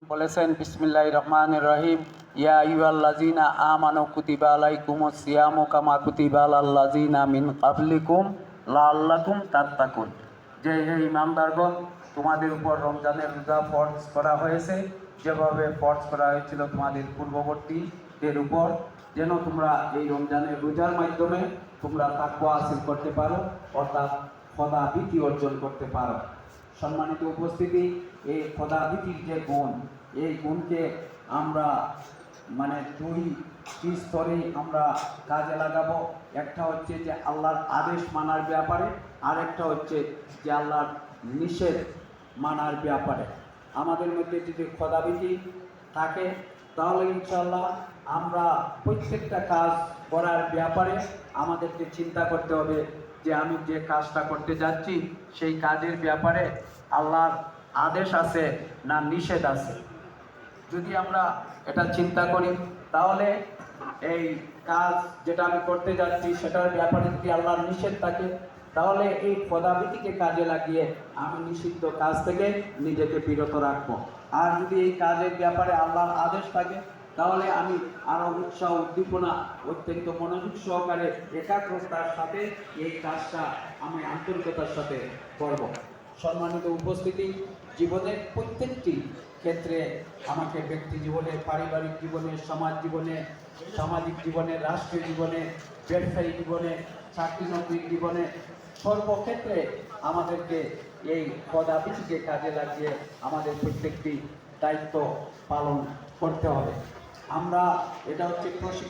বলেছেন বিসমিল্লাহির রহমানির রহিম, ইয়া আইয়ুহাল্লাযীনা আমানু কুতিবা আলাইকুমুস সিয়ামু কামা কুতিবা আলাল্লাযীনা মিন ক্বাবলিকুম লাআল্লাকুম তাত্তাকুন। যে হে ঈমানদারগণ, তোমাদের উপর রমজানের রোজা ফরজ করা হয়েছে, যেভাবে ফরজ করা হয়েছিল তোমাদের পূর্ববর্তীদের উপর, যেন তোমরা এই রমজানের রোজার মাধ্যমে তোমরা তাকওয়া হাসিল করতে পারো, অর্থাৎ খোদা-ভীতি অর্জন করতে পারো। সম্মানিত উপস্থিতি, এই খোদা-ভীতির যে গুণ, এই গুণকে আমরা দুই স্তরেই আমরা কাজে লাগাবো। একটা হচ্ছে যে আল্লাহর আদেশ মানার ব্যাপারে, আর একটা হচ্ছে যে আল্লাহর নিষেধ মানার ব্যাপারে। আমাদের মধ্যে যদি খোদা-ভীতি থাকে তাহলে ইনশাআল্লাহ আমরা প্রত্যেকটা কাজ করার ব্যাপারে আমাদেরকে চিন্তা করতে হবে যে আমি যে কাজটা করতে যাচ্ছি সেই কাজের ব্যাপারে আল্লাহর আদেশ আছে না নিষেধ আছে। যদি আমরা এটা চিন্তা করি তাহলে এই কাজ যেটা আমি করতে যাচ্ছি সেটার ব্যাপারে যদি আল্লাহর নিষেধ থাকে, তাহলে এই খোদাভীতিকে কাজে লাগিয়ে আমি নিষিদ্ধ কাজ থেকে নিজেকে বিরত রাখবো। আর যদি এই কাজের ব্যাপারে আল্লাহর আদেশ থাকে তাহলে আমি আরো উৎসাহ উদ্দীপনা অত্যন্ত মনোযোগ সহকারে একাগ্রতার সাথে এই কাজটা আমি আন্তরিকতার সাথে করব। সম্মানিত উপস্থিতি, জীবনের প্রত্যেকটি ক্ষেত্রে আমাকে ব্যক্তি জীবনে, পারিবারিক জীবনে, সমাজ জীবনে, সামাজিক জীবনে, রাষ্ট্রীয় জীবনে, ব্যবসায়ী জীবনে, চাকরি নকরির জীবনে, সর্বক্ষেত্রে আমাদেরকে এই খোদাভীতিকে কাজে লাগিয়ে আমাদের প্রত্যেকটি দায়িত্ব পালন করতে হবে। আমরা এটা হচ্ছে প্রশিক্ষণ।